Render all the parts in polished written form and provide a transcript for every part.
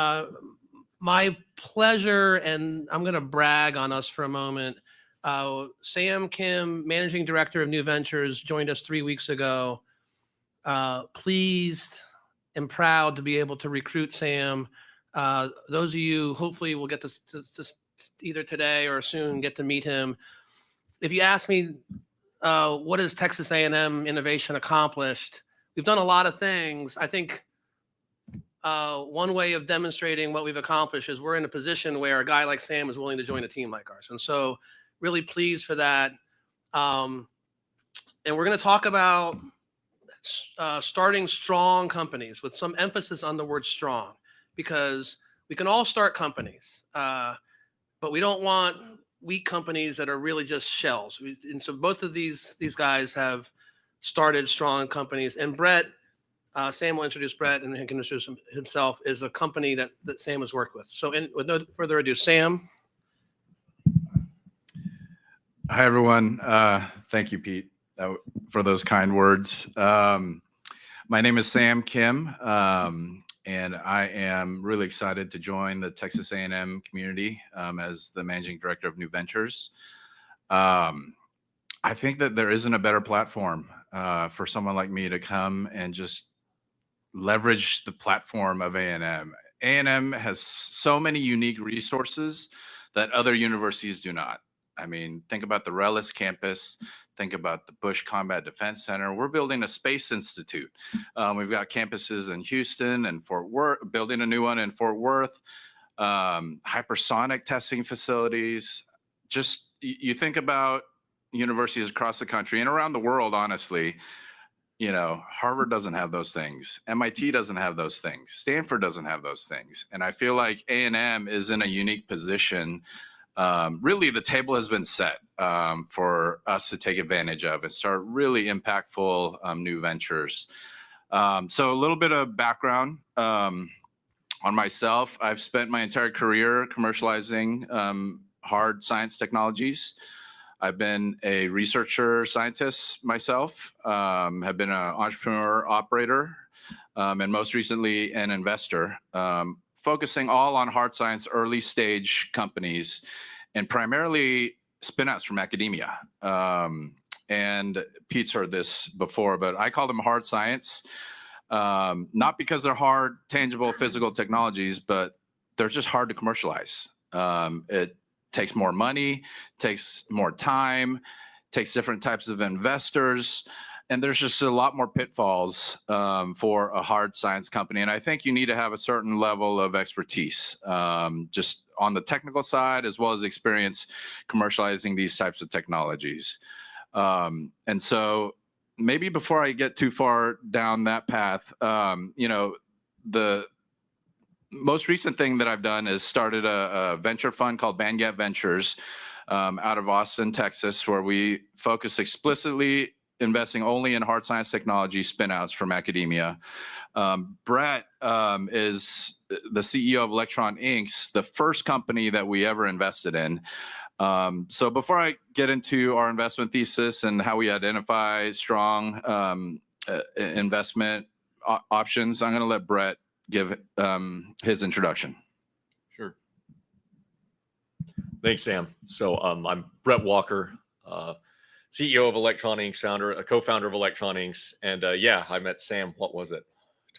Uh, my pleasure, and I'm going to brag on us for a moment. Sam Kim, Managing Director of New Ventures, joined us 3 weeks ago. Pleased and proud to be able to recruit Sam. Those of you hopefully will get to either today or soon get to meet him. If you ask me, what has Texas A&M Innovation accomplished? We've done a lot of things. I think one way of demonstrating what we've accomplished is we're in a position where a guy like Sam is willing to join a team like ours. And so really pleased for that. And we're going to talk about starting strong companies with some emphasis on the word strong, because we can all start companies, but we don't want weak companies that are really just shells. And so both of these guys have started strong companies. And Brett, Sam will introduce Brett, and he can introduce himself, is a company that Sam has worked with. So with no further ado, Sam. Hi, everyone. Thank you, Pete, for those kind words. My name is Sam Kim, and I am really excited to join the Texas A&M community as the Managing Director of New Ventures. I think that there isn't a better platform for someone like me to come and just leverage the platform of A&M. A&M has so many unique resources that other universities do not. I mean, think about the Rellis campus, think about the Bush Combat Defense Center. We're building a space institute. We've got campuses in Houston and Fort Worth, building a new one in Fort Worth, hypersonic testing facilities. Just, you think about universities across the country and around the world, honestly. You know, Harvard doesn't have those things. MIT doesn't have those things. Stanford doesn't have those things. And I feel like A&M is in a unique position. Really, the table has been set for us to take advantage of and start really impactful new ventures. So a little bit of background on myself. I've spent my entire career commercializing hard science technologies. I've been a researcher scientist myself, have been an entrepreneur operator, and most recently an investor, focusing all on hard science early stage companies and primarily spinouts from academia. And Pete's heard this before, but I call them hard science, not because they're hard, tangible, physical technologies, but they're just hard to commercialize. It takes more money, takes more time, takes different types of investors, and there's just a lot more pitfalls for a hard science company. And I think you need to have a certain level of expertise, just on the technical side, as well as experience commercializing these types of technologies. And so maybe before I get too far down that path, you know, the most recent thing that I've done is started a venture fund called Bandgap Ventures out of Austin, Texas, where we focus explicitly investing only in hard science technology spinouts from academia. Brett is the CEO of Electroninks, the first company that we ever invested in. So before I get into our investment thesis and how we identify strong investment options, I'm going to let Brett give his introduction. Sure. Thanks, Sam. So I'm Brett Walker, CEO of Electroninks, co-founder of Electroninks, and yeah, I met Sam. What was it?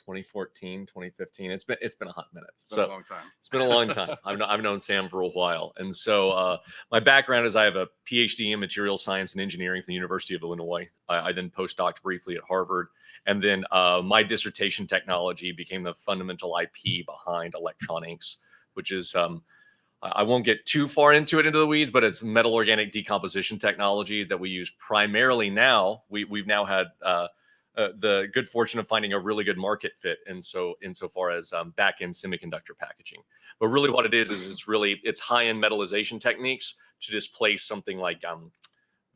2014, 2015. It's been a hot minute. It's been a long time. It's been a long time. I've known Sam for a while, and so my background is I have a Ph.D. in materials science and engineering from the University of Illinois. I then postdoced briefly at Harvard. And then my dissertation technology became the fundamental IP behind Electroninks, which is, I won't get too far into the weeds, but it's metal organic decomposition technology that we use primarily now. We've now had the good fortune of finding a really good market fit insofar as back-end semiconductor packaging. But really what it is it's high-end metallization techniques to displace something like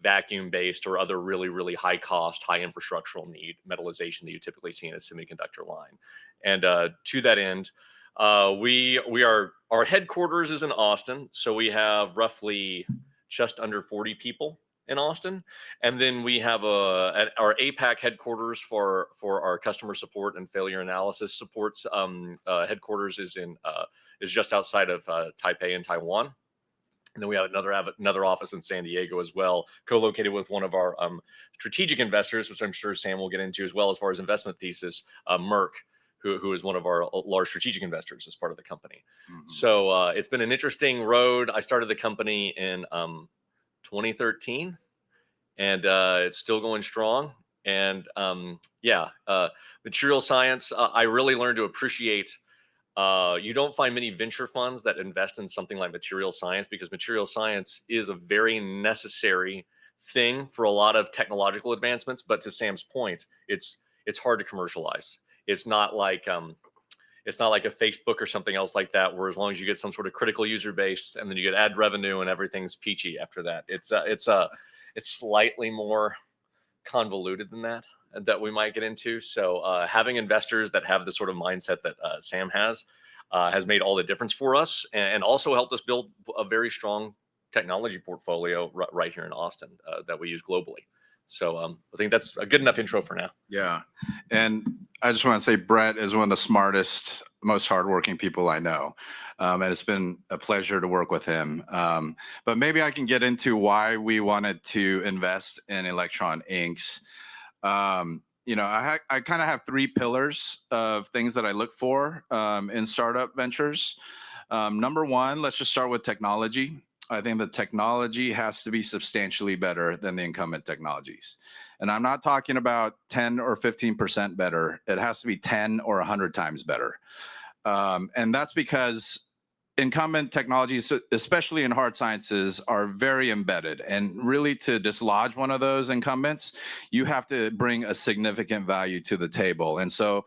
vacuum-based or other really, really high-cost, high infrastructural need metallization that you typically see in a semiconductor line. And to that end, our headquarters is in Austin, so we have roughly just under 40 people in Austin, and then we have our APAC headquarters for our customer support and failure analysis supports. Headquarters is just outside of Taipei in Taiwan. And then we have another office in San Diego as well, co-located with one of our strategic investors, which I'm sure Sam will get into as well as far as investment thesis, Merck, who is one of our large strategic investors as part of the company. Mhm. So it's been an interesting road. I started the company in 2013, and it's still going strong. And material science, I really learned to appreciate. You don't find many venture funds that invest in something like material science, because material science is a very necessary thing for a lot of technological advancements. But to Sam's point, it's hard to commercialize. It's not like a Facebook or something else like that, where as long as you get some sort of critical user base and then you get ad revenue and everything's peachy after that. It's slightly more convoluted than that we might get into. So having investors that have the sort of mindset that Sam has made all the difference for us, and also helped us build a very strong technology portfolio right here in Austin that we use globally. So I think that's a good enough intro for now. Yeah. And I just want to say Brett is one of the smartest, most hardworking people I know. And it's been a pleasure to work with him. But maybe I can get into why we wanted to invest in Electroninks. I kind of have three pillars of things that I look for in startup ventures. Number one, let's just start with technology. I think the technology has to be substantially better than the incumbent technologies. And I'm not talking about 10 or 15% better. It has to be 10 or 100 times better. And that's because incumbent technologies, especially in hard sciences, are very embedded. And really, to dislodge one of those incumbents, you have to bring a significant value to the table. And so,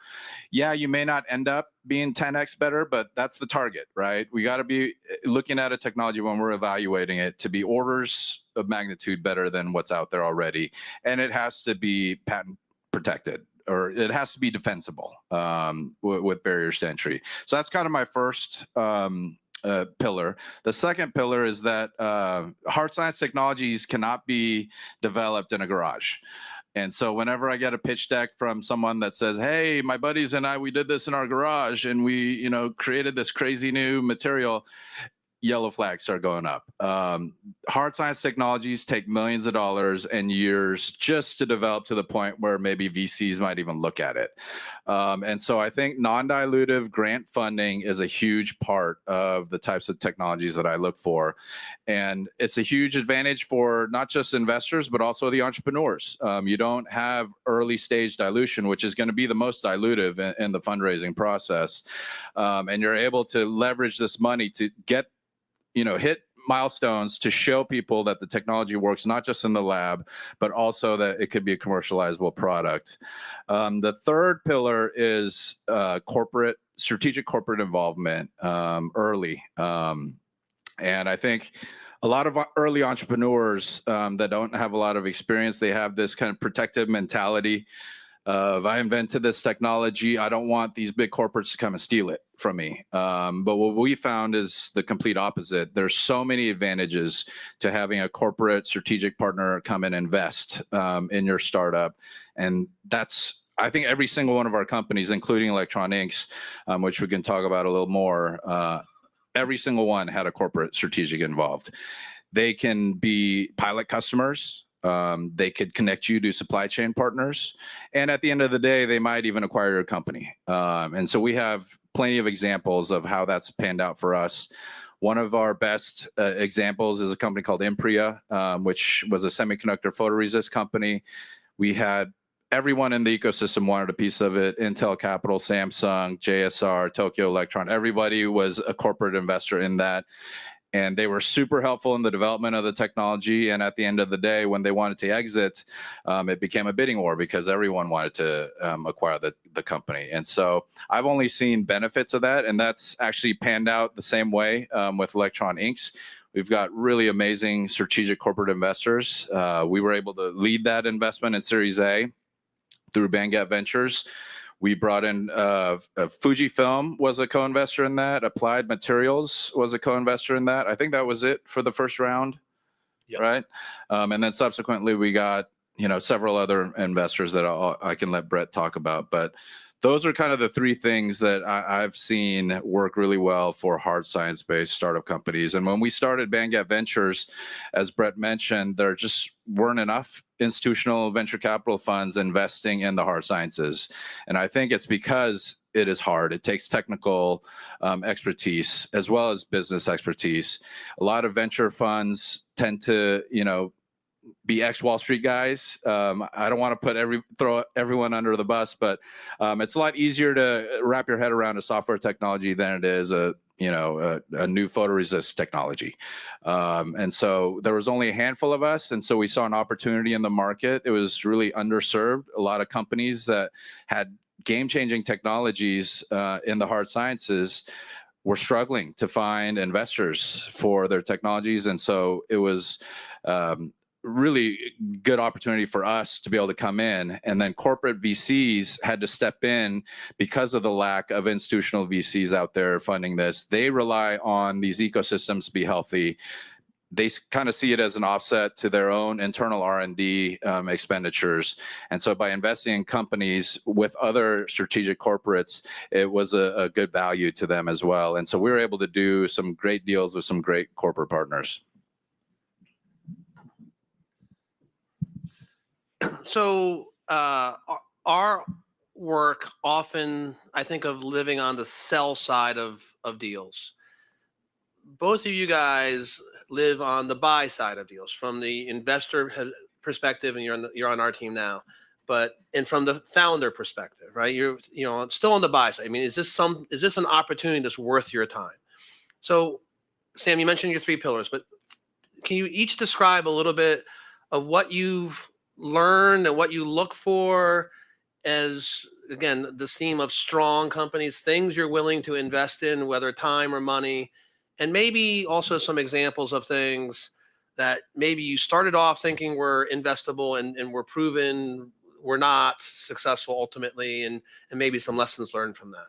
yeah, you may not end up being 10x better, but that's the target, right? We got to be looking at a technology when we're evaluating it to be orders of magnitude better than what's out there already. And it has to be patent protected, or it has to be defensible with barriers to entry. So that's kind of my first pillar. The second pillar is that hard science technologies cannot be developed in a garage. And so whenever I get a pitch deck from someone that says, hey, my buddies and I, we did this in our garage and we, created this crazy new material, yellow flags start going up. Hard science technologies take millions of dollars and years just to develop to the point where maybe VCs might even look at it. And so I think non-dilutive grant funding is a huge part of the types of technologies that I look for. And it's a huge advantage for not just investors, but also the entrepreneurs. You don't have early stage dilution, which is going to be the most dilutive in the fundraising process. And you're able to leverage this money to get hit milestones to show people that the technology works, not just in the lab, but also that it could be a commercializable product. The third pillar is strategic corporate involvement early. And I think a lot of early entrepreneurs that don't have a lot of experience, they have this kind of protective mentality of, I invented this technology, I don't want these big corporates to come and steal it from me. But what we found is the complete opposite. There's so many advantages to having a corporate strategic partner come and invest in your startup. And that's, I think, every single one of our companies, including Electroninks, which we can talk about a little more, every single one had a corporate strategic involved. They can be pilot customers. They could connect you to supply chain partners. And at the end of the day, they might even acquire your company. And so we have plenty of examples of how that's panned out for us. One of our best examples is a company called Impria, which was a semiconductor photoresist company. We had everyone in the ecosystem wanted a piece of it. Intel Capital, Samsung, JSR, Tokyo Electron, everybody was a corporate investor in that. And they were super helpful in the development of the technology. And at the end of the day, when they wanted to exit, it became a bidding war because everyone wanted to acquire the company. And so I've only seen benefits of that. And that's actually panned out the same way with Electroninks. We've got really amazing strategic corporate investors. We were able to lead that investment in Series A through Bangat Ventures. We brought in Fujifilm was a co-investor in that. Applied Materials was a co-investor in that. I think that was it for the first round. Yep. right? And then subsequently we got, several other investors that I can let Brett talk about. But those are kind of the three things that I've seen work really well for hard science-based startup companies. And when we started BandGap Ventures, as Brett mentioned, there just weren't enough institutional venture capital funds investing in the hard sciences. And I think it's because it is hard. It takes technical expertise as well as business expertise. A lot of venture funds tend to, be ex-Wall Street guys. I don't want to throw everyone under the bus, but it's a lot easier to wrap your head around a software technology than it is a new photoresist technology. And so there was only a handful of us, and so we saw an opportunity in the market. It was really underserved. A lot of companies that had game-changing technologies in the hard sciences were struggling to find investors for their technologies, and so it was really good opportunity for us to be able to come in. And then corporate VCs had to step in because of the lack of institutional VCs out there funding this. They rely on these ecosystems to be healthy. They kind of see it as an offset to their own internal R&D expenditures. And so by investing in companies with other strategic corporates, it was a good value to them as well. And so we were able to do some great deals with some great corporate partners. So our work often, I think of living on the sell side of deals. Both of you guys live on the buy side of deals from the investor perspective, and you're on our team now. And from the founder perspective, right? You're still on the buy side. I mean, is this an opportunity that's worth your time? So, Sam, you mentioned your three pillars, but can you each describe a little bit of what you've learned and what you look for as, again, the theme of strong companies, things you're willing to invest in, whether time or money, and maybe also some examples of things that maybe you started off thinking were investable and were proven were not successful ultimately, and maybe some lessons learned from that.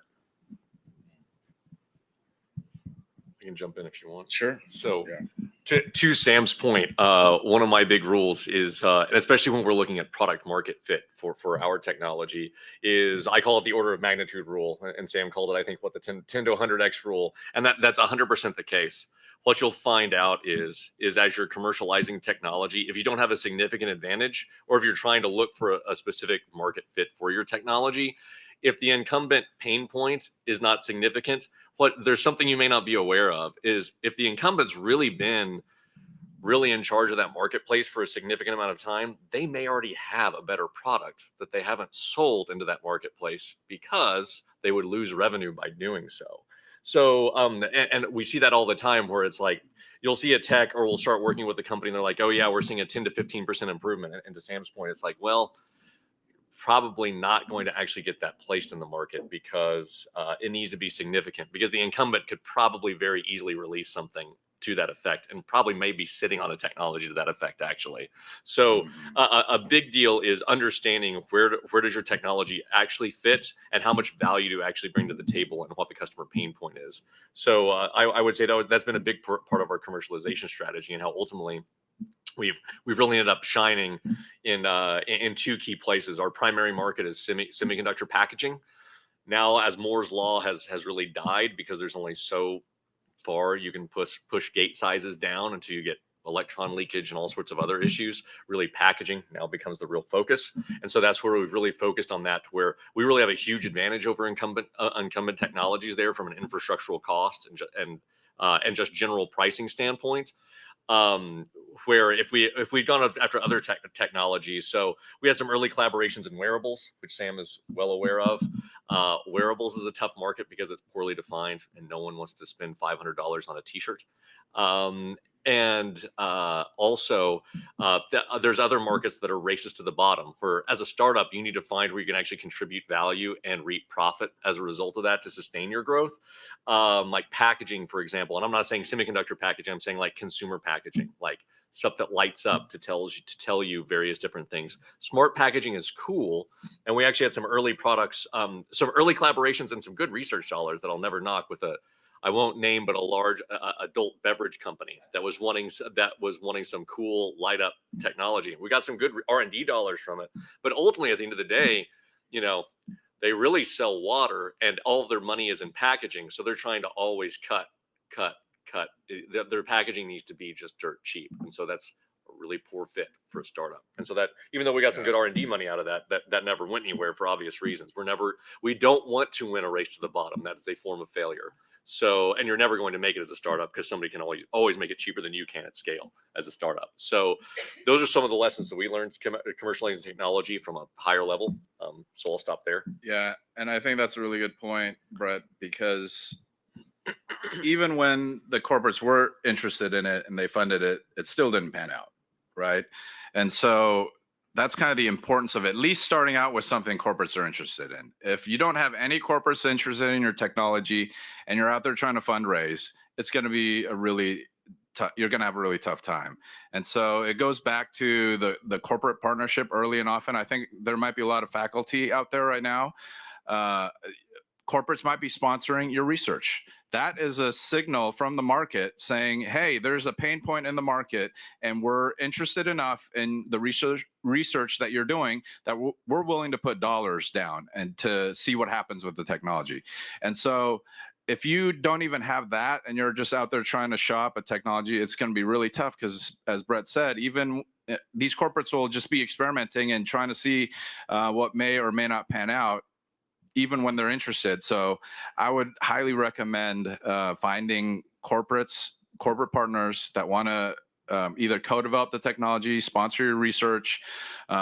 I can jump in if you want. Sure. So to Sam's point, one of my big rules is, and especially when we're looking at product market fit for our technology, is I call it the order of magnitude rule. And Sam called it, I think, the 10 to 100x rule. And that's 100% the case. What you'll find out is as you're commercializing technology, if you don't have a significant advantage, or if you're trying to look for a specific market fit for your technology, if the incumbent pain point is not significant, there's something you may not be aware of is if the incumbent's really been in charge of that marketplace for a significant amount of time, they may already have a better product that they haven't sold into that marketplace because they would lose revenue by doing so. So, and we see that all the time where it's like, you'll see a tech, or we'll start working with a company and they're like, oh yeah, we're seeing a 10 to 15% improvement. And to Sam's point, it's like, well, probably not going to actually get that placed in the market because it needs to be significant, because the incumbent could probably very easily release something to that effect and probably may be sitting on a technology to that effect actually. So a big deal is understanding where does your technology actually fit and how much value to actually bring to the table and what the customer pain point is. So I would say that's been a big part of our commercialization strategy, and how ultimately we've really ended up shining in two key places. Our primary market is semiconductor packaging. Now, as Moore's law has really died, because there's only so far you can push gate sizes down until you get electron leakage and all sorts of other issues, really packaging now becomes the real focus. And so that's where we've really focused on that, where we really have a huge advantage over incumbent technologies there from an infrastructural cost and just general pricing standpoint. Where if we'd gone after other technologies, so we had some early collaborations in wearables, which Sam is well aware of. Wearables is a tough market because it's poorly defined and no one wants to spend $500 on a t-shirt. Also, there's other markets that are races to the bottom, where as a startup, you need to find where you can actually contribute value and reap profit as a result of that to sustain your growth. Like packaging, for example, and I'm not saying semiconductor packaging, I'm saying like consumer packaging, like stuff that lights up to tell you various different things. Smart packaging is cool. And we actually had some early products, some early collaborations and some good research dollars that I'll never knock with I won't name, but a large adult beverage company that was wanting some cool light up technology. We got some good R&D dollars from it, but ultimately at the end of the day, you know, they really sell water, and all of their money is in packaging. So they're trying to always cut. Their packaging needs to be just dirt cheap, and so that's a really poor fit for a startup. And so that, even though we got some good R&D money out of that never went anywhere for obvious reasons. We don't want to win a race to the bottom. That is a form of failure. So, and you're never going to make it as a startup because somebody can always make it cheaper than you can at scale as a startup. So those are some of the lessons that we learned commercializing technology from a higher level. So I'll stop there. Yeah, and I think that's a really good point, Brett, because even when the corporates were interested in it and they funded it, it still didn't pan out, right? And so that's kind of the importance of at least starting out with something corporates are interested in. If you don't have any corporates interested in your technology and you're out there trying to fundraise, it's going to be you're going to have a really tough time. And so it goes back to the corporate partnership early and often. I think there might be a lot of faculty out there right now. Corporates might be sponsoring your research. That is a signal from the market saying, hey, there's a pain point in the market and we're interested enough in the research that you're doing that we're willing to put dollars down and to see what happens with the technology. And so if you don't even have that and you're just out there trying to shop at technology, it's going to be really tough because, as Brett said, even these corporates will just be experimenting and trying to see what may or may not pan out, even when they're interested. So I would highly recommend finding corporate partners that want to either co-develop the technology, sponsor your research,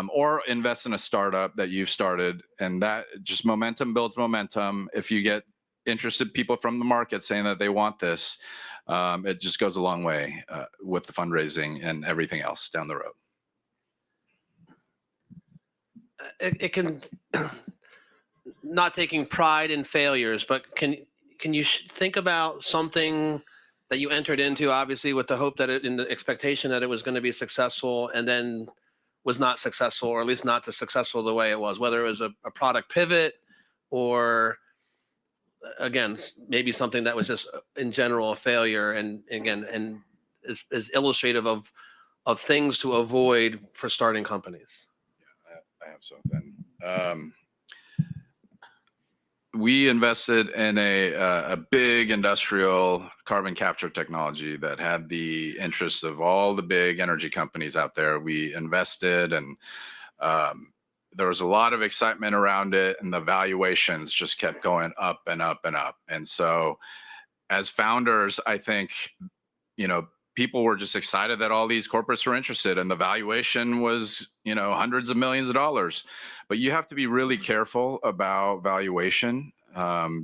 or invest in a startup that you've started. And that just momentum builds momentum. If you get interested people from the market saying that they want this, it just goes a long way with the fundraising and everything else down the road. It can, not taking pride in failures, but can you think about something that you entered into, obviously with the hope that in the expectation that it was going to be successful, and then was not successful, or at least not as successful the way it was, whether it was a product pivot or, again, maybe something that was just in general a failure, and again, and is illustrative of things to avoid for starting companies. Yeah, I have something. We invested in a big industrial carbon capture technology that had the interests of all the big energy companies out there. We invested, and there was a lot of excitement around it, and the valuations just kept going up and up and up. And so as founders, I think, people were just excited that all these corporates were interested, and the valuation was, hundreds of millions of dollars. But you have to be really careful about valuation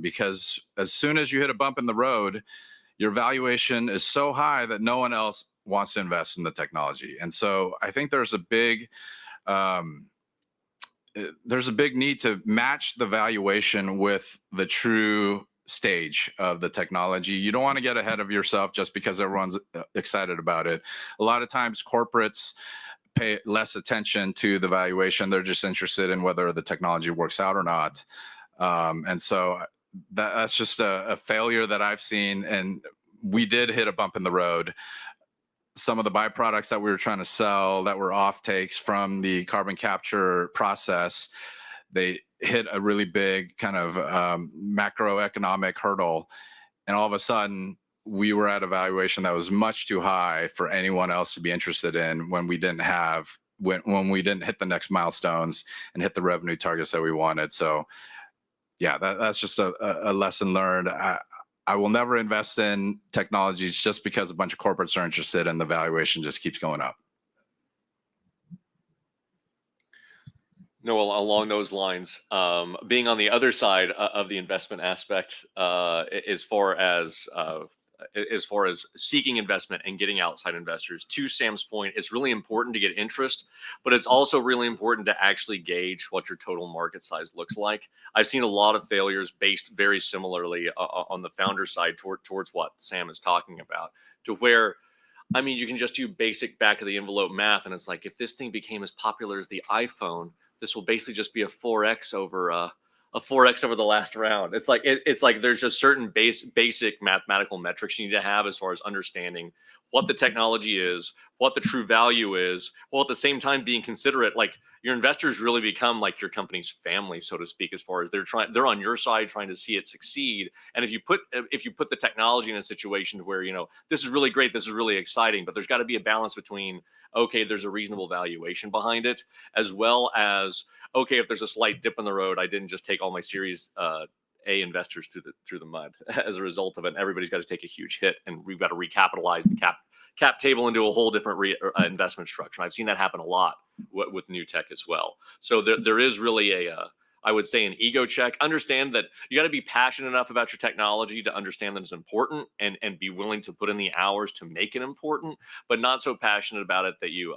because as soon as you hit a bump in the road, your valuation is so high that no one else wants to invest in the technology. And so I think there's a big need to match the valuation with the true stage of the technology. You don't want to get ahead of yourself just because everyone's excited about it. A lot of times corporates pay less attention to the valuation. They're just interested in whether the technology works out or not. And so that's just a failure that I've seen. And we did hit a bump in the road. Some of the byproducts that we were trying to sell that were off takes from the carbon capture process, they hit a really big kind of macroeconomic hurdle. And all of a sudden, we were at a valuation that was much too high for anyone else to be interested in when we didn't hit the next milestones and hit the revenue targets that we wanted. So yeah, that's just a lesson learned. I will never invest in technologies just because a bunch of corporates are interested and the valuation just keeps going up. No, along those lines, being on the other side of the investment aspect, as far as seeking investment and getting outside investors, to Sam's point, it's really important to get interest, but it's also really important to actually gauge what your total market size looks like. I've seen a lot of failures based very similarly on the founder side towards what Sam is talking about, to where, I mean, you can just do basic back of the envelope math, and it's like, if this thing became as popular as the iPhone, this will basically just be a 4x over a 4x over the last round. It's like it's like there's just certain basic mathematical metrics you need to have as far as understanding what the technology is, what the true value is, while at the same time being considerate. Like your investors really become like your company's family, so to speak, as far as they're on your side trying to see it succeed. And if you put the technology in a situation where, this is really great, this is really exciting, but there's got to be a balance between, okay, there's a reasonable valuation behind it, as well as, okay, if there's a slight dip in the road, I didn't just take all my Series A investors through the mud as a result of it. And everybody's got to take a huge hit, and we've got to recapitalize the cap table into a whole different investment structure. I've seen that happen a lot with new tech as well. So there is really I would say, an ego check. Understand that you got to be passionate enough about your technology to understand that it's important, and be willing to put in the hours to make it important, but not so passionate about it that you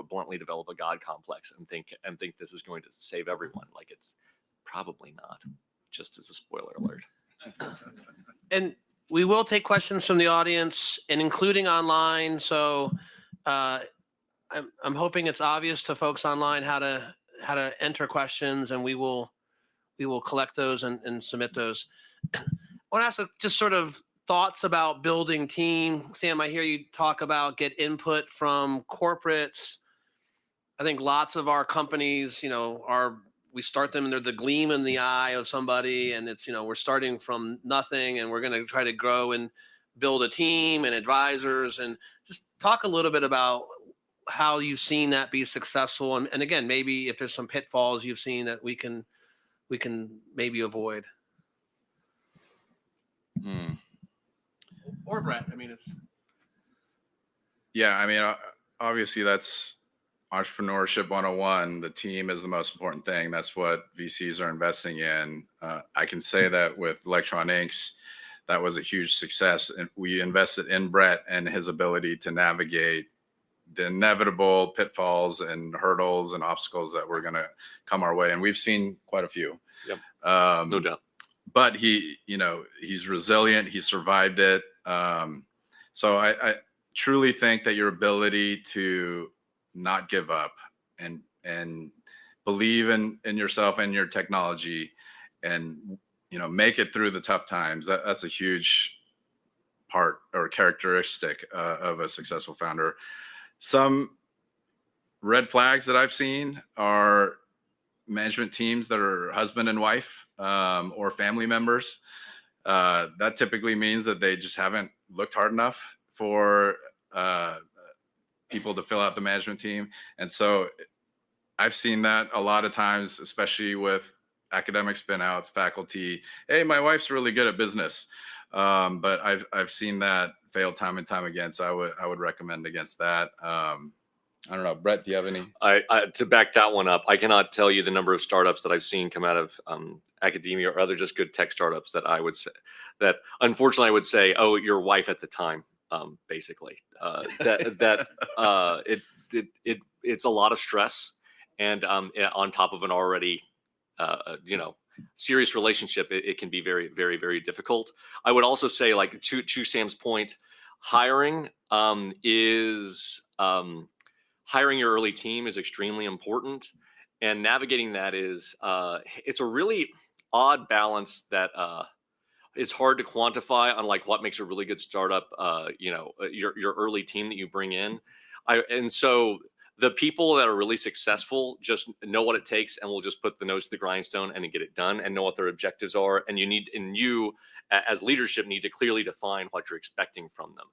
bluntly develop a God complex and think this is going to save everyone. Like, it's probably not. Just as a spoiler alert. And we will take questions from the audience, and including online. So I'm hoping it's obvious to folks online how to enter questions, and we will collect those and submit those. I want to ask just sort of thoughts about building team. Sam, I hear you talk about get input from corporates. I think lots of our companies, we start them and they're the gleam in the eye of somebody, and it's, we're starting from nothing, and we're going to try to grow and build a team and advisors. And just talk a little bit about how you've seen that be successful. And again, maybe if there's some pitfalls you've seen that we can maybe avoid. Or Brett, obviously that's entrepreneurship 101. The team is the most important thing. That's what VCs are investing in. I can say that with Electroninks, that was a huge success. And we invested in Brett and his ability to navigate the inevitable pitfalls and hurdles and obstacles that were going to come our way. And we've seen quite a few. Yep. No doubt. But he's resilient. He survived it. So I truly think that your ability to not give up and believe in yourself and your technology, and make it through the tough times, that's a huge part or characteristic of a successful founder. Some red flags that I've seen are management teams that are husband and wife, or family members. That typically means that they just haven't looked hard enough for people to fill out the management team. And so I've seen that a lot of times, especially with academic spin-outs, faculty. Hey, my wife's really good at business. But I've seen that fail time and time again. So I would recommend against that. I don't know, Brett, do you have any? To back that one up, I cannot tell you the number of startups that I've seen come out of academia or other just good tech startups that I would say that, unfortunately, I would say, oh, your wife at the time, basically. It's a lot of stress, and on top of an already, serious relationship, it can be very, very, very difficult. I would also say, like, to Sam's point, hiring hiring your early team is extremely important, and navigating that is it's a really odd balance that it's hard to quantify on, like, what makes a really good startup. Your early team that you bring in, and so the people that are really successful just know what it takes and will just put the nose to the grindstone and get it done, and know what their objectives are. And you as leadership need to clearly define what you're expecting from them.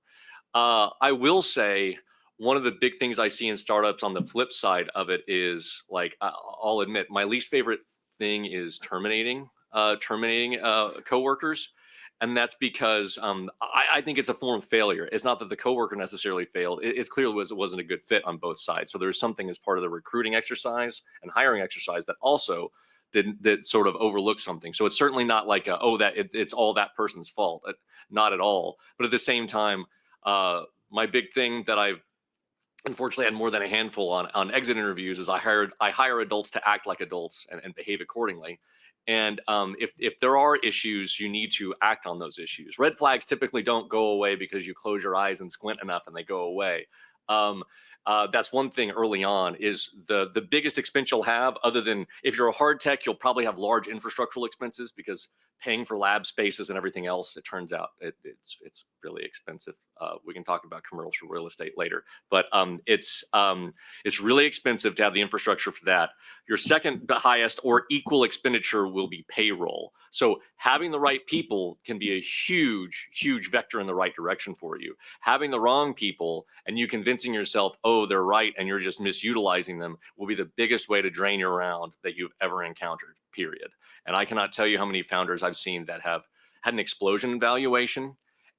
I will say, one of the big things I see in startups on the flip side of it is, like, I'll admit, my least favorite thing is terminating coworkers. And that's because I think it's a form of failure. It's not that the coworker necessarily failed. It's clearly it wasn't a good fit on both sides. So there's something as part of the recruiting exercise and hiring exercise that also that sort of overlooks something. So it's certainly not like it's all that person's fault. Not at all. But at the same time, my big thing that I've unfortunately had more than a handful on exit interviews is I hire adults to act like adults and behave accordingly. And if there are issues, you need to act on those issues. Red flags typically don't go away because you close your eyes and squint enough and they go away. That's one thing early on. Is the biggest expense you'll have, other than if you're a hard tech, you'll probably have large infrastructural expenses, because paying for lab spaces and everything else, it turns out it's really expensive. We can talk about commercial real estate later, but it's really expensive to have the infrastructure for that. Your second highest or equal expenditure will be payroll. So having the right people can be a huge vector in the right direction for you. Having the wrong people and you convincing yourself, oh, they're right, and you're just misutilizing them, will be the biggest way to drain your round that you've ever encountered, period. And I cannot tell you how many founders I've seen that have had an explosion in valuation.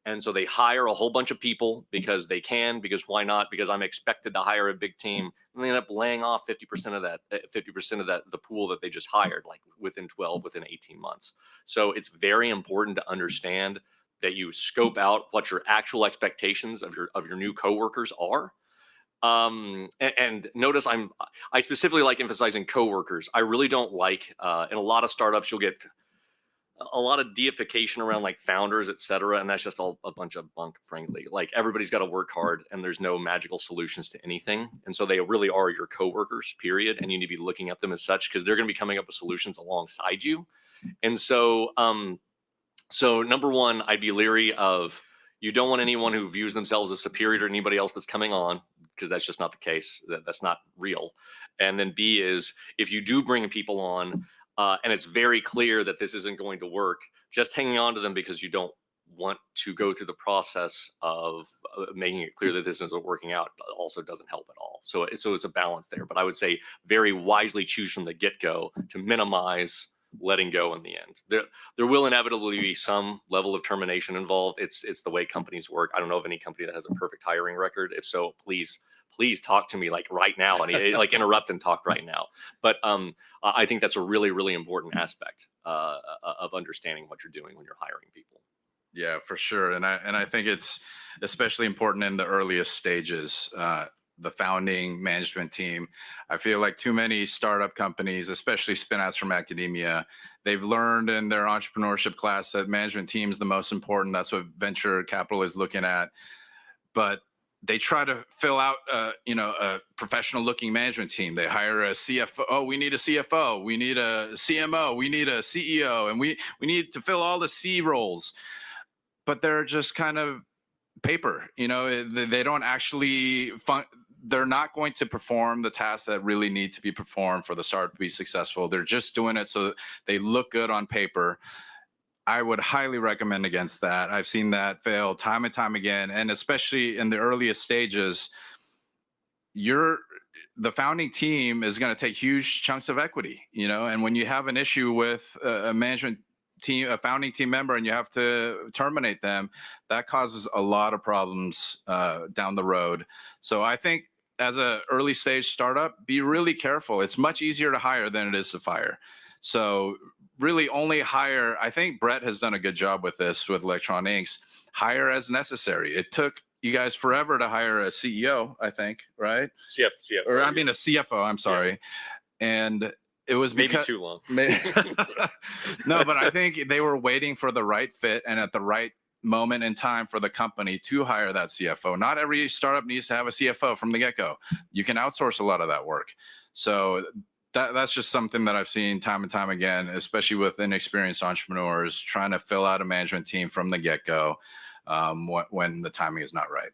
And so they hire a whole bunch of people because they can, because why not? Because I'm expected to hire a big team. And they end up laying off 50% of that, the pool that they just hired, like within 18 months. So it's very important to understand that you scope out what your actual expectations of your new coworkers are. And notice I specifically like emphasizing coworkers. I really don't like, in a lot of startups, you'll get a lot of deification around like founders, et cetera. And that's just all a bunch of bunk, frankly. Like, everybody's got to work hard and there's no magical solutions to anything. And so they really are your coworkers, period. And you need to be looking at them as such, because they're going to be coming up with solutions alongside you. And so, so number one, I'd be leery of, you don't want anyone who views themselves as superior to anybody else that's coming on, because that's just not the case. That's not real. And then B is, if you do bring people on, and it's very clear that this isn't going to work, just hanging on to them because you don't want to go through the process of making it clear that this isn't working out also doesn't help at all. So it's a balance there. But I would say very wisely choose from the get-go to minimize letting go in the end. There will inevitably be some level of termination involved. It's the way companies work. I don't know of any company that has a perfect hiring record. If so, please talk to me like right now, and like interrupt and talk right now. But I think that's a really important aspect of understanding what you're doing when you're hiring people. Yeah, for sure. And I think it's especially important in the earliest stages. The founding management team. I feel like too many startup companies, especially spin-outs from academia, they've learned in their entrepreneurship class that management team is the most important. That's what venture capital is looking at. But they try to fill out, a professional-looking management team. They hire a CFO. Oh, we need a CFO. We need a CMO. We need a CEO, and we need to fill all the C roles. But they're just kind of paper. They don't actually they're not going to perform the tasks that really need to be performed for the startup to be successful. They're just doing it so they look good on paper. I would highly recommend against that. I've seen that fail time and time again. And especially in the earliest stages, the founding team is going to take huge chunks of equity, and when you have an issue with a management team, a founding team member, and you have to terminate them, that causes a lot of problems down the road. So I think as an early stage startup, be really careful. It's much easier to hire than it is to fire. So really only hire. I think Brett has done a good job with this with Electroninks. Hire as necessary. It took you guys forever to hire a CEO, I think, right? CFO. Or I mean a CFO, I'm sorry. Yeah. And it was maybe too long. No, but I think they were waiting for the right fit and at the right moment in time for the company to hire that CFO. Not every startup needs to have a CFO from the get-go. You can outsource a lot of that work. So that's just something that I've seen time and time again, especially with inexperienced entrepreneurs trying to fill out a management team from the get-go when the timing is not right.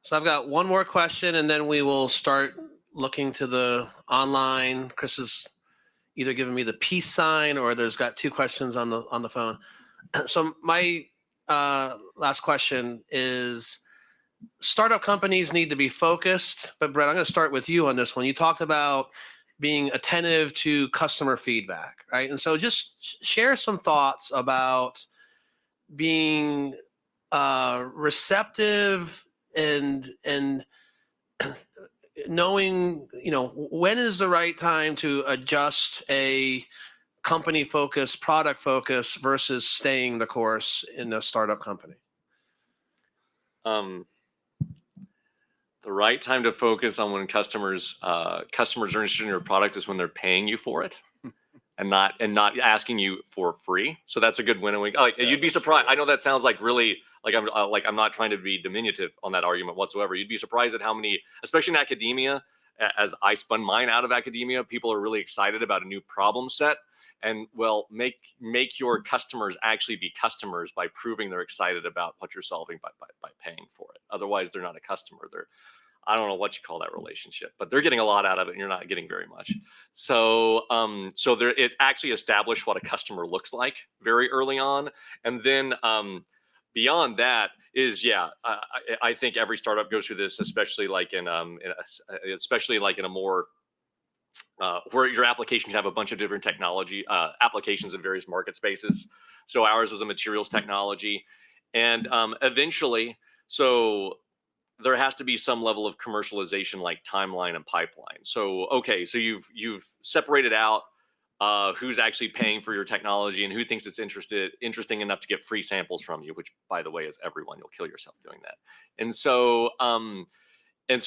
So I've got one more question, and then we will start looking to the online. Chris is either giving me the peace sign or there's got two questions on the phone. So my last question is, startup companies need to be focused, but Brett, I'm going to start with you on this one. You talked about being attentive to customer feedback, right? And so just share some thoughts about being receptive and knowing, when is the right time to adjust a company focus, product focus versus staying the course in a startup company? The right time to focus on when customers are interested in your product is when they're paying you for it. and not asking you for free. So that's a good win. And you'd be surprised. I know that sounds like really I'm not trying to be diminutive on that argument whatsoever. You'd be surprised at how many, especially in academia, as I spun mine out of academia, people are really excited about a new problem set. And well, make your customers actually be customers by proving they're excited about what you're solving by paying for it. Otherwise, they're not a customer. I don't know what you call that relationship, but they're getting a lot out of it and you're not getting very much. So it's actually established what a customer looks like very early on. And then beyond that is, I think every startup goes through this, especially like in a more where your application can have a bunch of different technology applications in various market spaces. So ours was a materials technology, and eventually, so there has to be some level of commercialization, like timeline and pipeline. So okay, so you've separated out who's actually paying for your technology and who thinks it's interesting enough to get free samples from you, which by the way is everyone. You'll kill yourself doing that. And so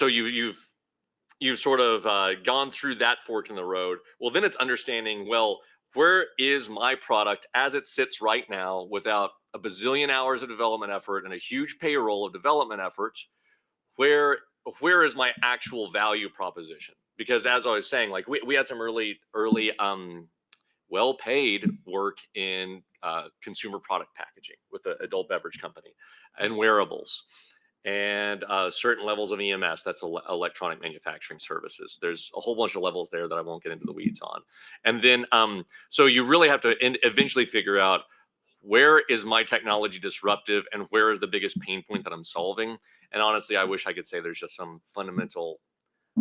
you've sort of gone through that fork in the road. Well, then it's understanding, well, where is my product as it sits right now without a bazillion hours of development effort and a huge payroll of development efforts? Where is my actual value proposition? Because as I was saying, like we had some early well-paid work in consumer product packaging with an adult beverage company and wearables and certain levels of EMS, that's electronic manufacturing services. There's a whole bunch of levels there that I won't get into the weeds on. And then, so you really have to eventually figure out, where is my technology disruptive and where is the biggest pain point that I'm solving? And honestly, I wish I could say there's just some fundamental,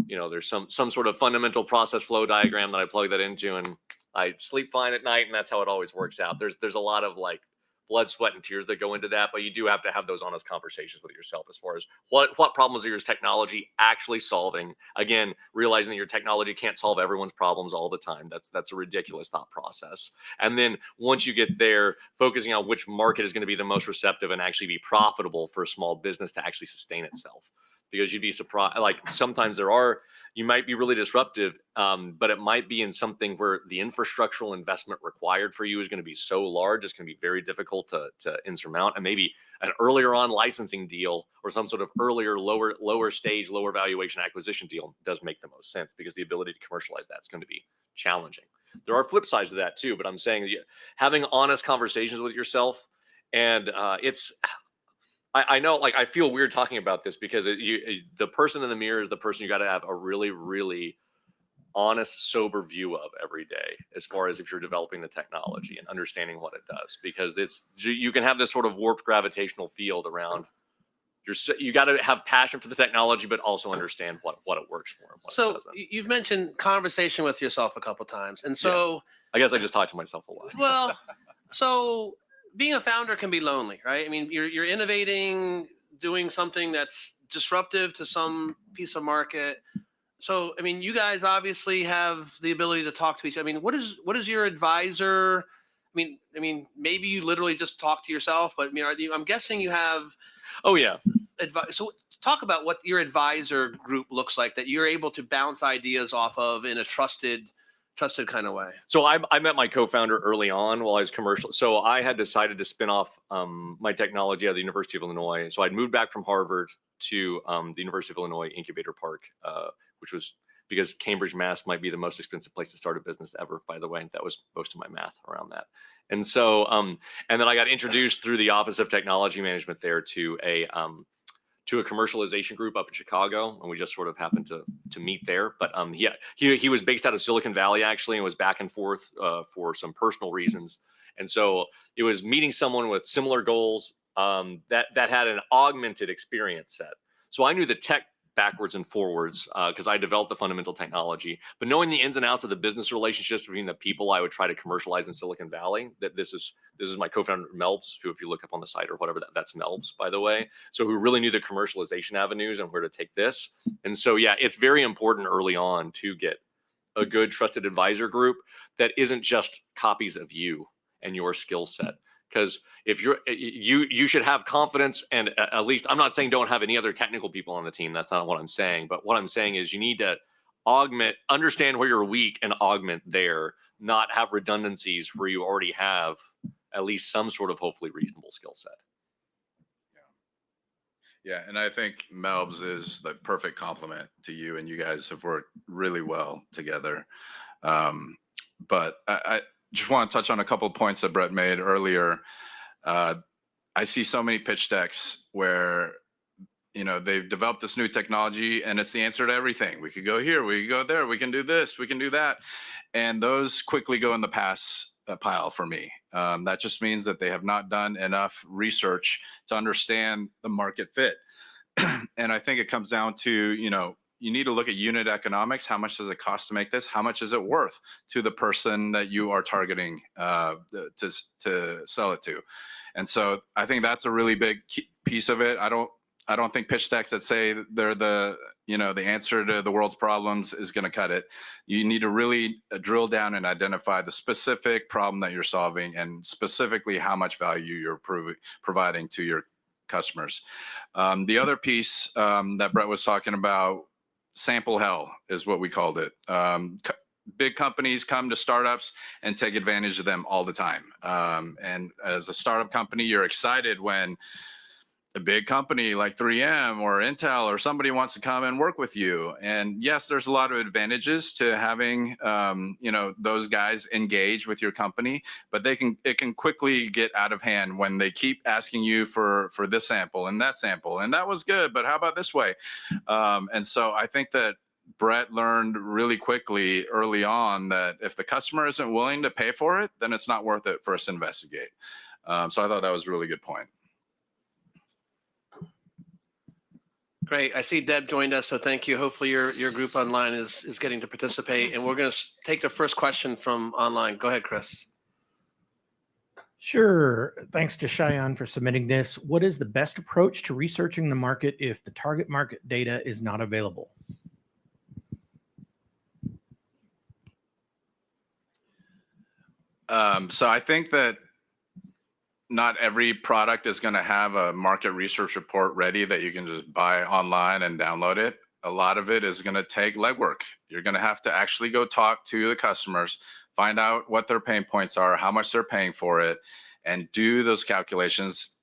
there's some sort of fundamental process flow diagram that I plug that into and I sleep fine at night, and that's how it always works out. There's a lot of like blood, sweat, and tears that go into that, but you do have to have those honest conversations with yourself as far as what problems are your technology actually solving. Again, realizing that your technology can't solve everyone's problems all the time. That's a ridiculous thought process. And then once you get there, focusing on which market is going to be the most receptive and actually be profitable for a small business to actually sustain itself. Because you'd be surprised, like sometimes you might be really disruptive, but it might be in something where the infrastructural investment required for you is going to be so large, it's going to be very difficult to insurmount. And maybe an earlier on licensing deal or some sort of earlier, lower stage, lower valuation acquisition deal does make the most sense, because the ability to commercialize that is going to be challenging. There are flip sides to that too, but I'm saying having honest conversations with yourself, and I know, like, I feel weird talking about this because the person in the mirror is the person you got to have a really, really honest, sober view of every day, as far as if you're developing the technology and understanding what it does, because you can have this sort of warped gravitational field around. You got to have passion for the technology, but also understand what it works for and what it doesn't. You've mentioned conversation with yourself a couple times, and so I guess I just talked to myself a lot. Well, so being a founder can be lonely, right? I mean, you're innovating, doing something that's disruptive to some piece of market. So, I mean, you guys obviously have the ability to talk to each other. I mean, what is your advisor? I mean, maybe you literally just talk to yourself, but I'm guessing you have. Oh yeah. Advice. So, talk about what your advisor group looks like that you're able to bounce ideas off of in a trusted kind of way. So I met my co-founder early on while I was commercial. So I had decided to spin off my technology at the University of Illinois. So I'd moved back from Harvard to the University of Illinois Incubator Park, which was because Cambridge, Mass might be the most expensive place to start a business ever, by the way. That was most of my math around that. And so, and then I got introduced through the Office of Technology Management there to a commercialization group up in Chicago, and we just sort of happened to meet there. But he was based out of Silicon Valley actually, and was back and forth for some personal reasons. And so it was meeting someone with similar goals that had an augmented experience set. So I knew the tech backwards and forwards because I developed the fundamental technology, but knowing the ins and outs of the business relationships between the people I would try to commercialize in Silicon Valley. This is my co-founder Melbs, who, if you look up on the site or whatever, that's Melbs, by the way. So who really knew the commercialization avenues and where to take this. And so it's very important early on to get a good trusted advisor group that isn't just copies of you and your skill set. Because if you should have confidence, and at least, I'm not saying don't have any other technical people on the team. That's not what I'm saying. But what I'm saying is you need to understand where you're weak and augment there, not have redundancies where you already have at least some sort of hopefully reasonable skill set. Yeah, and I think Melbs is the perfect complement to you, and you guys have worked really well together. But I just want to touch on a couple of points that Brett made earlier. I see so many pitch decks where, you know, they've developed this new technology and it's the answer to everything. We could go here, we could go there, we can do this, we can do that. And those quickly go in the pass pile for me. That just means that they have not done enough research to understand the market fit. And I think it comes down to, you know, you need to look at unit economics. How much does it cost to make this? How much is it worth to the person that you are targeting to sell it to? And so I think that's a really big piece of it. I don't think pitch decks that say they're the, you know, the answer to the world's problems is going to cut it. You need to really drill down and identify the specific problem that you're solving and specifically how much value you're providing to your customers. The other piece that Brett was talking about, sample hell is what we called it. Big companies come to startups and take advantage of them all the time. And as a startup company, you're excited when a big company like 3M or Intel or somebody wants to come and work with you. And yes, there's a lot of advantages to having, you know, those guys engage with your company, but it can quickly get out of hand when they keep asking you for this sample and that sample. And that was good, but how about this way? And so I think that Brett learned really quickly early on that if the customer isn't willing to pay for it, then it's not worth it for us to investigate. So I thought that was a really good point. Great. I see Deb joined us, so thank you. Hopefully your group online is getting to participate. And we're going to take the first question from online. Go ahead, Chris. Sure. Thanks to Cheyenne for submitting this. What is the best approach to researching the market if the target market data is not available? So I think that not every product is going to have a market research report ready that you can just buy online and download it. A lot of it is going to take legwork. You're going to have to actually go talk to the customers, find out what their pain points are, how much they're paying for it, and do those calculations.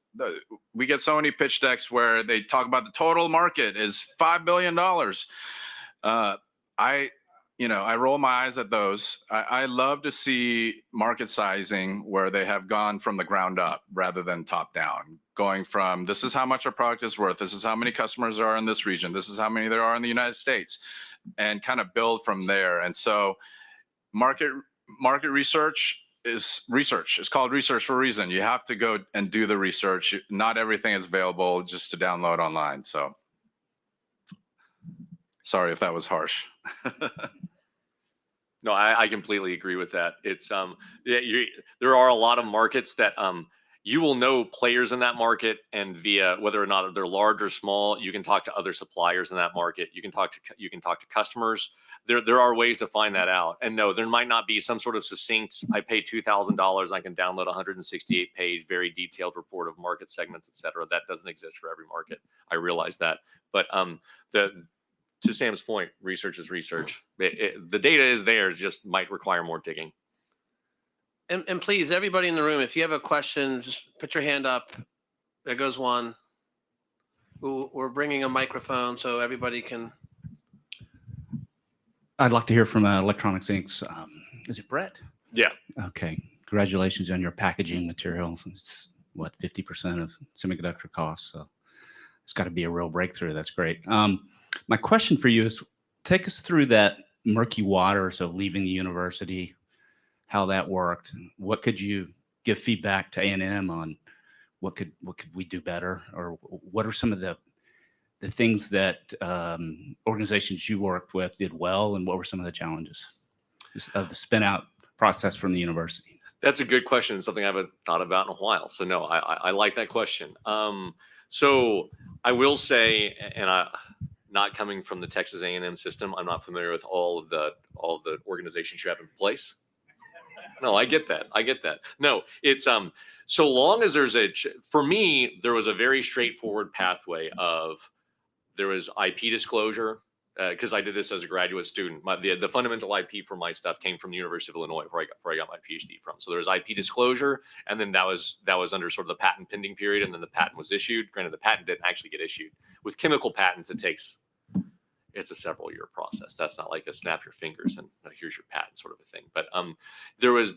We get so many pitch decks where they talk about the total market is $5 billion. I roll my eyes at those. I love to see market sizing where they have gone from the ground up rather than top down, going from this is how much our product is worth, this is how many customers there are in this region, this is how many there are in the United States, and kind of build from there. And so market research is research. It's called research for a reason. You have to go and do the research. Not everything is available just to download online. So sorry if that was harsh. No, I completely agree with that. It's there are a lot of markets that you will know players in that market, and via whether or not they're large or small, you can talk to other suppliers in that market. You can talk to customers. There are ways to find that out. And no, there might not be some sort of succinct. I pay $2,000, I can download a 168-page, very detailed report of market segments, et cetera. That doesn't exist for every market. I realize that, but to Sam's point, research is research. The data is there, it just might require more digging. And please, everybody in the room, if you have a question, just put your hand up. There goes one. We're bringing a microphone so everybody can. I'd like to hear from Electroninks Inc.'s. Is it Brett? Yeah. Okay. Congratulations on your packaging material. It's what, 50% of semiconductor costs. So it's got to be a real breakthrough. That's great. My question for you is, take us through that murky water. So leaving the university, how that worked. What could you give feedback to A&M on? What could we do better? Or what are some of the things that organizations you worked with did well, and what were some of the challenges of the spin out process from the university? That's a good question. It's something I haven't thought about in a while. So no, I like that question. So I will say, and not coming from the Texas A&M system, I'm not familiar with all of the organizations you have in place. No, I get that. No, it's so long as there's for me, there was a very straightforward pathway of there was IP disclosure, because I did this as a graduate student. The fundamental IP for my stuff came from the University of Illinois, where I got my PhD from. So there was IP disclosure, and then that was under sort of the patent pending period, and then the patent was issued. Granted, the patent didn't actually get issued. With chemical patents, it's a several year process. That's not like a snap your fingers and here's your patent sort of a thing. But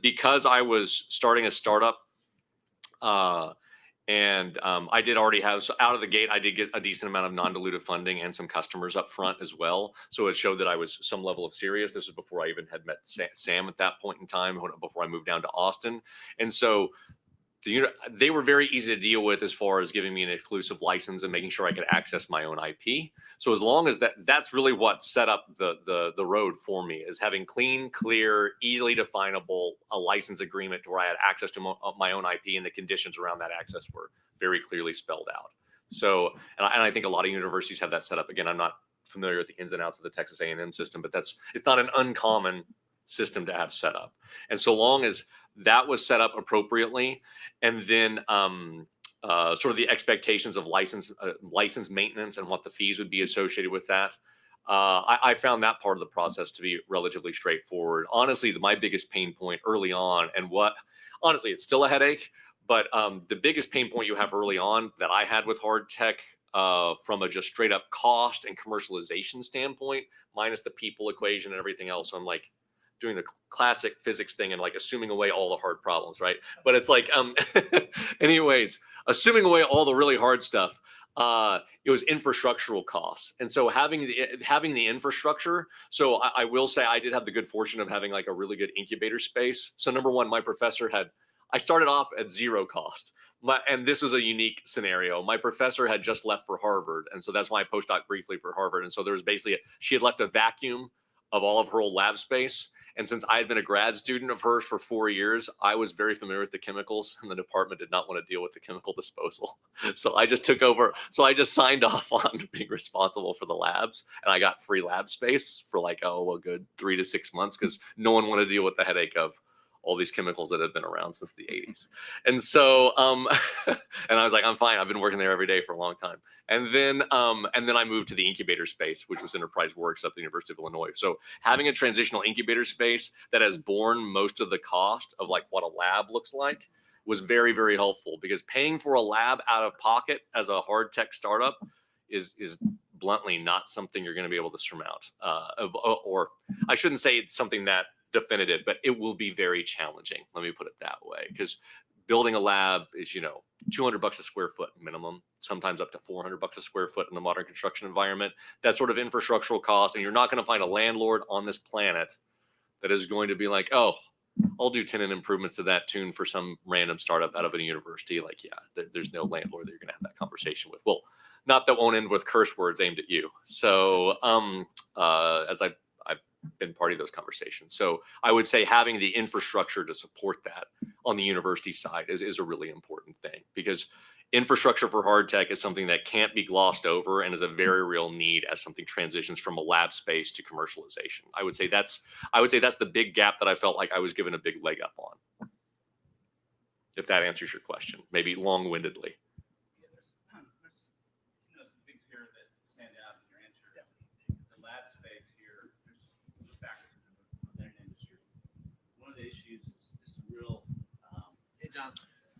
because I was starting a startup, and I did already have, so out of the gate, I did get a decent amount of non-dilutive funding and some customers up front as well. So it showed that I was some level of serious. This was before I even had met Sam at that point in time, before I moved down to Austin. And so they were very easy to deal with as far as giving me an exclusive license and making sure I could access my own IP. So as long as that's really what set up the road for me, is having clean, clear, easily definable a license agreement to where I had access to my own IP, and the conditions around that access were very clearly spelled out. So, and I think a lot of universities have that set up. Again, I'm not familiar with the ins and outs of the Texas A&M system, but it's not an uncommon system to have set up. And so long as that was set up appropriately, and then sort of the expectations of license maintenance and what the fees would be associated with that, I found that part of the process to be relatively straightforward. Honestly, my biggest pain point early on, and honestly, it's still a headache, but the biggest pain point you have early on that I had with hard tech, from a just straight up cost and commercialization standpoint, minus the people equation and everything else, I'm like doing the classic physics thing and like assuming away all the hard problems, right? But it's like, anyways, assuming away all the really hard stuff, it was infrastructural costs. And so having the infrastructure, so I will say I did have the good fortune of having like a really good incubator space. So number one, my professor I started off at zero cost. And this was a unique scenario. My professor had just left for Harvard. And so that's why I postdoc briefly for Harvard. And so there was basically, she had left a vacuum of all of her old lab space. And since I had been a grad student of hers for 4 years, I was very familiar with the chemicals, and the department did not want to deal with the chemical disposal. So I just took over. So I just signed off on being responsible for the labs, and I got free lab space for like, a good 3 to 6 months, because no one wanted to deal with the headache of all these chemicals that have been around since the 80s. And so, and I was like, I'm fine. I've been working there every day for a long time. And then I moved to the incubator space, which was Enterprise Works at the University of Illinois. So having a transitional incubator space that has borne most of the cost of like what a lab looks like was very, very helpful, because paying for a lab out of pocket as a hard tech startup is bluntly not something you're going to be able to surmount. Or I shouldn't say it's something that definitive, but it will be very challenging. Let me put it that way, because building a lab is, $200 a square foot minimum, sometimes up to $400 a square foot in the modern construction environment. That sort of infrastructural cost, and you're not going to find a landlord on this planet that is going to be like, oh, I'll do tenant improvements to that tune for some random startup out of a university. Like, yeah, there's no landlord that you're going to have that conversation with. Well, not that won't end with curse words aimed at you. So, as I've been part of those conversations. So I would say having the infrastructure to support that on the university side is a really important thing, because infrastructure for hard tech is something that can't be glossed over and is a very real need as something transitions from a lab space to commercialization. I would say that's the big gap that I felt like I was given a big leg up on. If that answers your question, maybe long-windedly.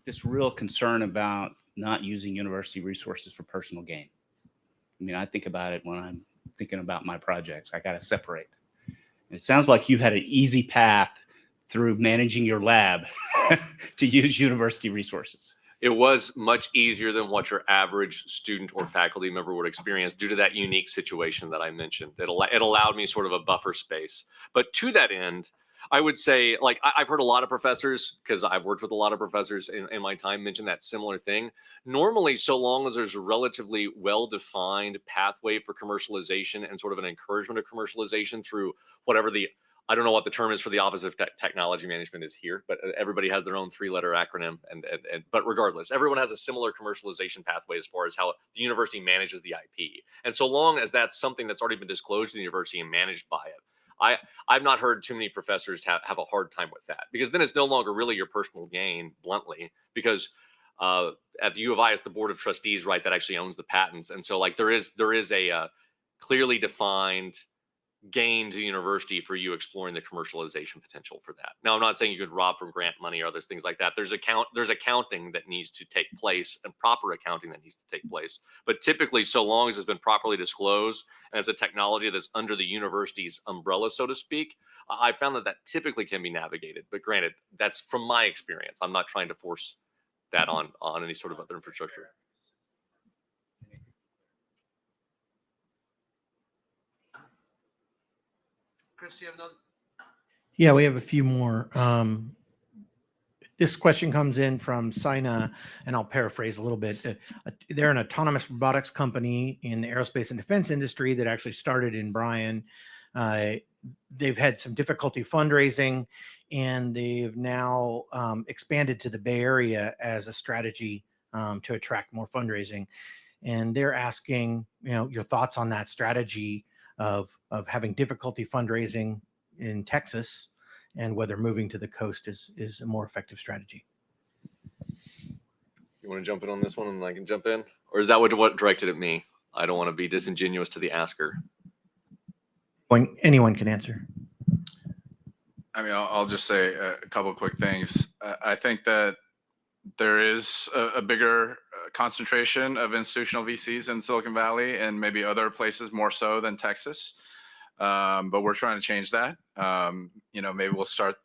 This real concern about not using university resources for personal gain. I mean, I think about it when I'm thinking about my projects. I got to separate. And it sounds like you had an easy path through managing your lab to use university resources. It was much easier than what your average student or faculty member would experience due to that unique situation that I mentioned. It allowed me sort of a buffer space. But to that end, I would say, like, I've heard a lot of professors, because I've worked with a lot of professors in my time, mention that similar thing. Normally, so long as there's a relatively well-defined pathway for commercialization and sort of an encouragement of commercialization through whatever I don't know what the term is for the Office of Technology Management is here, but everybody has their own 3-letter acronym. But regardless, everyone has a similar commercialization pathway as far as how the university manages the IP. And so long as that's something that's already been disclosed to the university and managed by it, I've not heard too many professors have a hard time with that, because then it's no longer really your personal gain, bluntly, because at the U of I, it's the board of trustees, right, that actually owns the patents. And so like there is a clearly defined gain to the university for you exploring the commercialization potential for that. Now, I'm not saying you could rob from grant money or other things like that. There's accounting that needs to take place, and proper accounting that needs to take place. But typically, so long as it's been properly disclosed and it's a technology that's under the university's umbrella, so to speak, I found that typically can be navigated. But granted, that's from my experience. I'm not trying to force that on any sort of other infrastructure. Chris, do you have another? Yeah, we have a few more. This question comes in from Sina, and I'll paraphrase a little bit. They're an autonomous robotics company in the aerospace and defense industry that actually started in Bryan. They've had some difficulty fundraising, and they've now expanded to the Bay Area as a strategy to attract more fundraising. And they're asking, your thoughts on that strategy of having difficulty fundraising in Texas, and whether moving to the coast is a more effective strategy. You want to jump in on this one and I can jump in? Or is that what directed at me? I don't want to be disingenuous to the asker. Anyone can answer. I mean, I'll just say a couple of quick things. I think that there is a bigger concentration of institutional VCs in Silicon Valley and maybe other places more so than Texas. But we're trying to change that. Maybe we'll start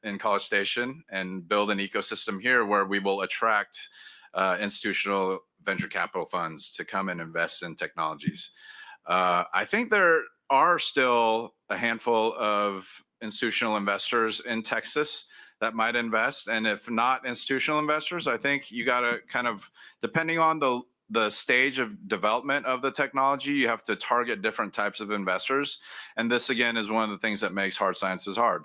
in College Station and build an ecosystem here where we will attract institutional venture capital funds to come and invest in technologies. I think there are still a handful of institutional investors in Texas that might invest. And if not institutional investors, I think you got to kind of, depending on the stage of development of the technology, you have to target different types of investors. And this, again, is one of the things that makes hard sciences hard.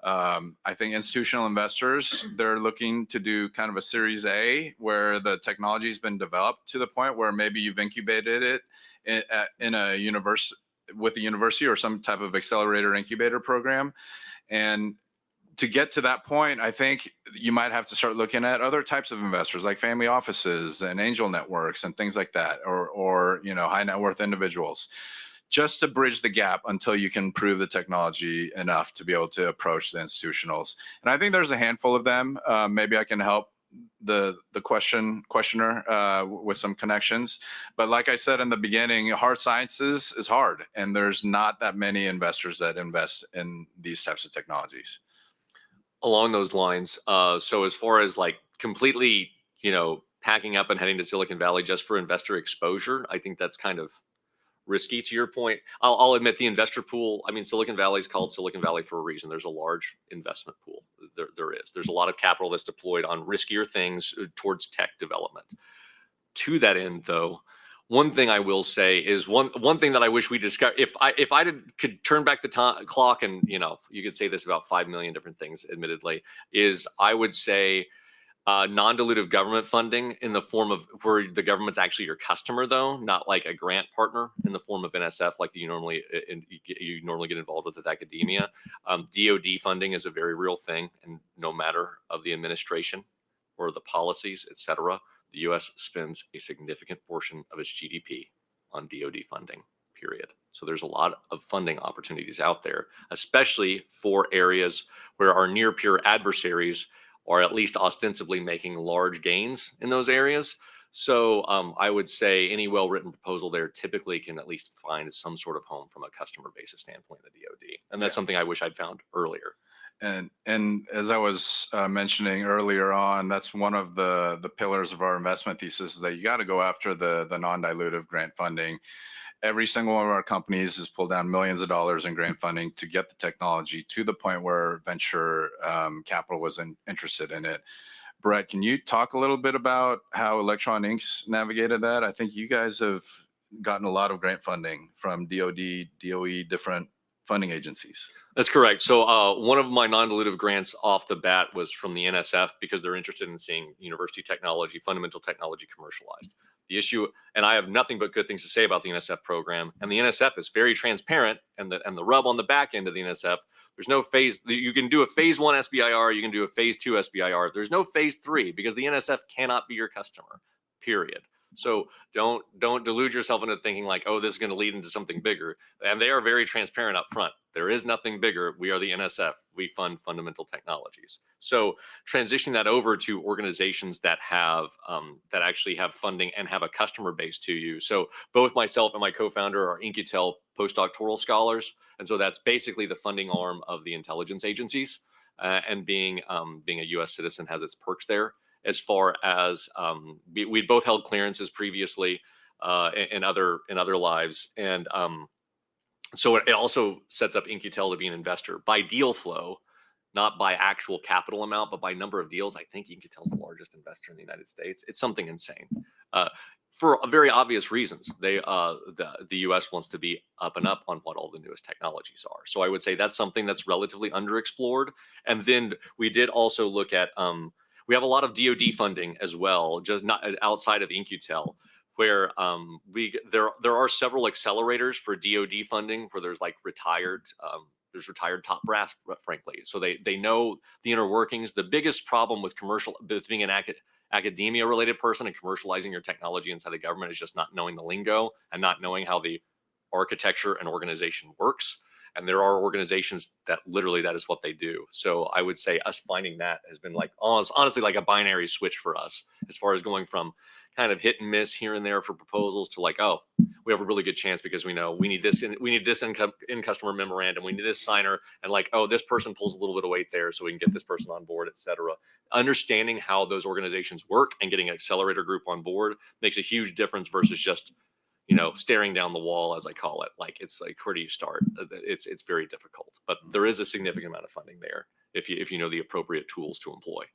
I think institutional investors, they're looking to do kind of a Series A where the technology has been developed to the point where maybe you've incubated it in a university, with a university or some type of accelerator incubator program. And to get to that point, I think you might have to start looking at other types of investors like family offices and angel networks and things like that, or high net worth individuals, just to bridge the gap until you can prove the technology enough to be able to approach the institutionals. And I think there's a handful of them. Maybe I can help the questioner with some connections. But like I said in the beginning, hard sciences is hard, and there's not that many investors that invest in these types of technologies. Along those lines, so as far as like completely, packing up and heading to Silicon Valley just for investor exposure, I think that's kind of risky. To your point, I'll admit the investor pool. I mean, Silicon Valley is called Silicon Valley for a reason. There's a large investment pool. There's a lot of capital that's deployed on riskier things towards tech development. To that end, though, one thing I will say is one thing that I wish we discovered. If I could turn back the clock, and you could say this about 5 million different things, admittedly, is I would say non-dilutive government funding in the form of where the government's actually your customer, though, not like a grant partner in the form of NSF like you normally get involved with academia. DoD funding is a very real thing, and no matter of the administration or the policies, et cetera, the U.S. spends a significant portion of its GDP on DoD funding, period. So there's a lot of funding opportunities out there, especially for areas where our near peer adversaries are at least ostensibly making large gains in those areas. So I would say any well-written proposal there typically can at least find some sort of home from a customer basis standpoint in the DoD. And that's something I wish I'd found earlier. And as I was mentioning earlier on, that's one of the pillars of our investment thesis, is that you got to go after the non-dilutive grant funding. Every single one of our companies has pulled down millions of dollars in grant funding to get the technology to the point where venture capital was interested in it. Brett, can you talk a little bit about how Electroninks navigated that? I think you guys have gotten a lot of grant funding from DoD, DOE, different funding agencies. That's correct. So one of my non-dilutive grants off the bat was from the NSF because they're interested in seeing university technology, fundamental technology commercialized. The issue, and I have nothing but good things to say about the NSF program, and the NSF is very transparent, and the rub on the back end of the NSF, there's no phase. You can do a phase 1 SBIR, you can do a phase 2 SBIR. There's no phase 3 because the NSF cannot be your customer, period. So don't delude yourself into thinking like, oh, this is going to lead into something bigger. And they are very transparent up front. There is nothing bigger. We are the NSF. We fund fundamental technologies. So transitioning that over to organizations that have that actually have funding and have a customer base to you. So both myself and my co-founder are Incutel postdoctoral scholars, and so that's basically the funding arm of the intelligence agencies. And being a U.S. citizen has its perks there. As far as we both held clearances previously in other lives, and so it also sets up Incutel to be an investor by deal flow, not by actual capital amount, but by number of deals. I think Incutel's the largest investor in the United States. It's something insane. For very obvious reasons. The U.S. wants to be up and up on what all the newest technologies are. So I would say that's something that's relatively underexplored. And then we did also look at we have a lot of DoD funding as well, just not outside of Incutel, where there are several accelerators for DoD funding where there's like retired top brass, frankly. So they know the inner workings. The biggest problem with being an academia related person and commercializing your technology inside the government is just not knowing the lingo and not knowing how the architecture and organization works. And there are organizations that literally that is what they do. So I would say us finding that has been like honestly like a binary switch for us as far as going from kind of hit and miss here and there for proposals to like, oh, we have a really good chance because we know we need this in customer memorandum, we need this signer, and like, oh, this person pulls a little bit of weight there, so we can get this person on board, etc. Understanding how those organizations work and getting an accelerator group on board makes a huge difference versus just staring down the wall, as I call it. Like, it's like, where do you start? It's very difficult, but there is a significant amount of funding there if you know the appropriate tools to employ.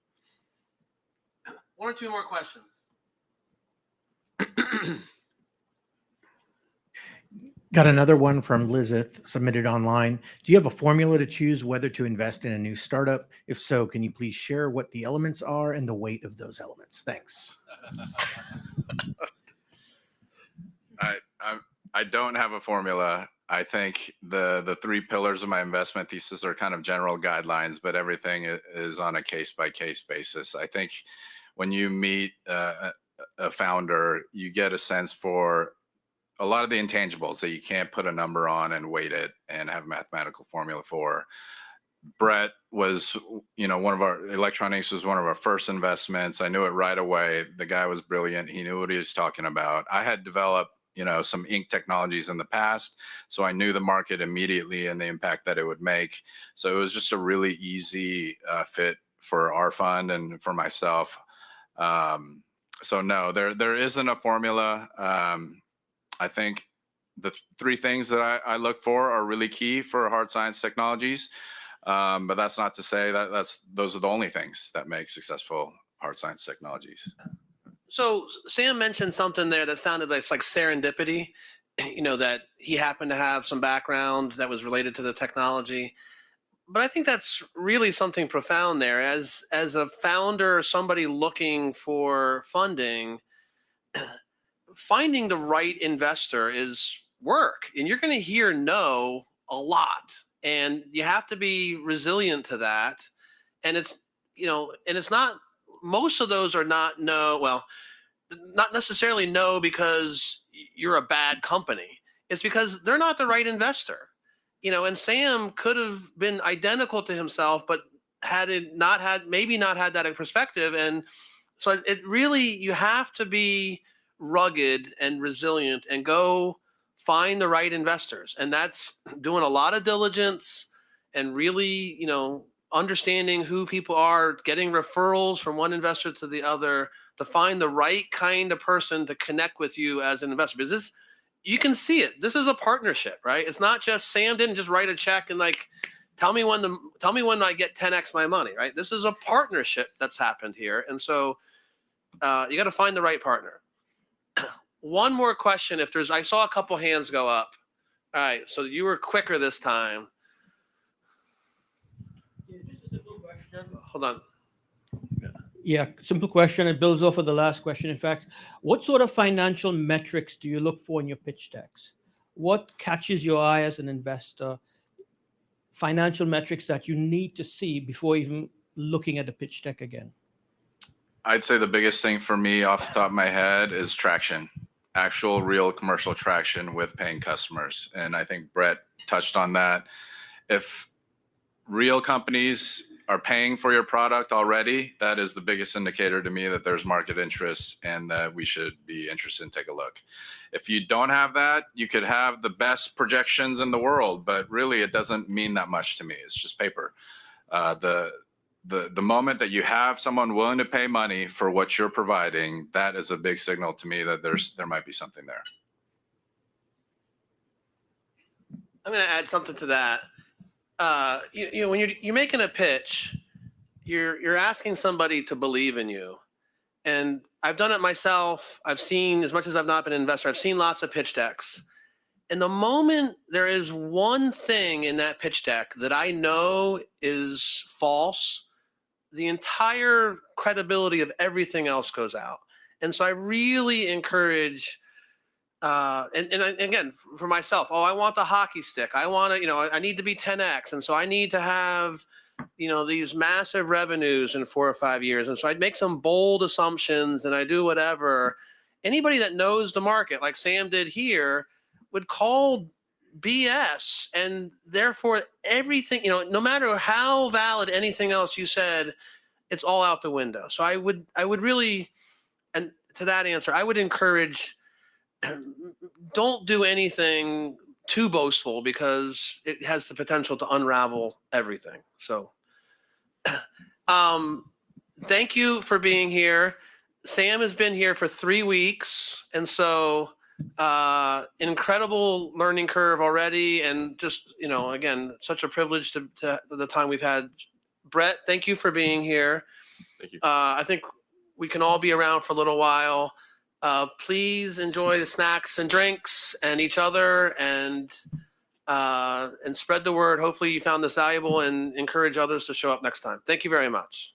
One or two more questions. Got another one from Lizeth submitted online. Do you have a formula to choose whether to invest in a new startup? If so, can you please share what the elements are and the weight of those elements? Thanks. I don't have a formula. I think the three pillars of my investment thesis are kind of general guidelines, but everything is on a case-by-case basis. I think when you meet a founder, you get a sense for a lot of the intangibles that you can't put a number on and weight it and have a mathematical formula for. Brett was, one of our Electroninks was one of our first investments. I knew it right away. The guy was brilliant. He knew what he was talking about. I had developed, some ink technologies in the past, so I knew the market immediately and the impact that it would make. So it was just a really easy fit for our fund and for myself. So no, there isn't a formula. I think the three things that I look for are really key for hard science technologies. But that's not to say that those are the only things that make successful hard science technologies. So Sam mentioned something there that sounded like serendipity, that he happened to have some background that was related to the technology. But I think that's really something profound there. As a founder, somebody looking for funding, finding the right investor is work, and you're going to hear no a lot, and you have to be resilient to that. And it's not, most of those are not no, well, not necessarily no because you're a bad company. It's because they're not the right investor. And Sam could have been identical to himself, but maybe not had that perspective. And so it really, you have to be rugged and resilient and go find the right investors. And that's doing a lot of diligence and really, understanding who people are, getting referrals from one investor to the other to find the right kind of person to connect with you as an investor. Because you can see it. This is a partnership, right? It's not just Sam didn't just write a check and tell me when I get 10x my money, right? This is a partnership that's happened here. And so you got to find the right partner. One more question. I saw a couple hands go up. All right. So you were quicker this time. Yeah, just a simple question. Hold on. Yeah, simple question. It builds off of the last question. In fact, what sort of financial metrics do you look for in your pitch decks? What catches your eye as an investor? Financial metrics that you need to see before even looking at the pitch deck again? I'd say the biggest thing for me off the top of my head is traction, actual real commercial traction with paying customers. And I think Brett touched on that. If real companies are paying for your product already, that is the biggest indicator to me that there's market interest and that we should be interested in take a look. If you don't have that, you could have the best projections in the world, but really it doesn't mean that much to me. It's just paper. The moment that you have someone willing to pay money for what you're providing, that is a big signal to me that there might be something there. I'm going to add something to that. You know, when you're making a pitch, you're asking somebody to believe in you. And I've done it myself. I've seen, as much as I've not been an investor, I've seen lots of pitch decks. And the moment there is one thing in that pitch deck that I know is false, the entire credibility of everything else goes out. And so I really encourage, again, for myself, I want the hockey stick. I want to, I need to be 10X. And so I need to have, these massive revenues in 4 or 5 years. And so I'd make some bold assumptions and I do whatever. Anybody that knows the market, like Sam did here, would call BS. And therefore everything, no matter how valid anything else you said, it's all out the window. So I would really, and to that answer, I would encourage, don't do anything too boastful because it has the potential to unravel everything. So thank you for being here. Sam has been here for 3 weeks. And so incredible learning curve already. And just, again, such a privilege to the time we've had. Brett, thank you for being here. Thank you. I think we can all be around for a little while. Please enjoy the snacks and drinks and each other, and spread the word. Hopefully you found this valuable and encourage others to show up next time. Thank you very much.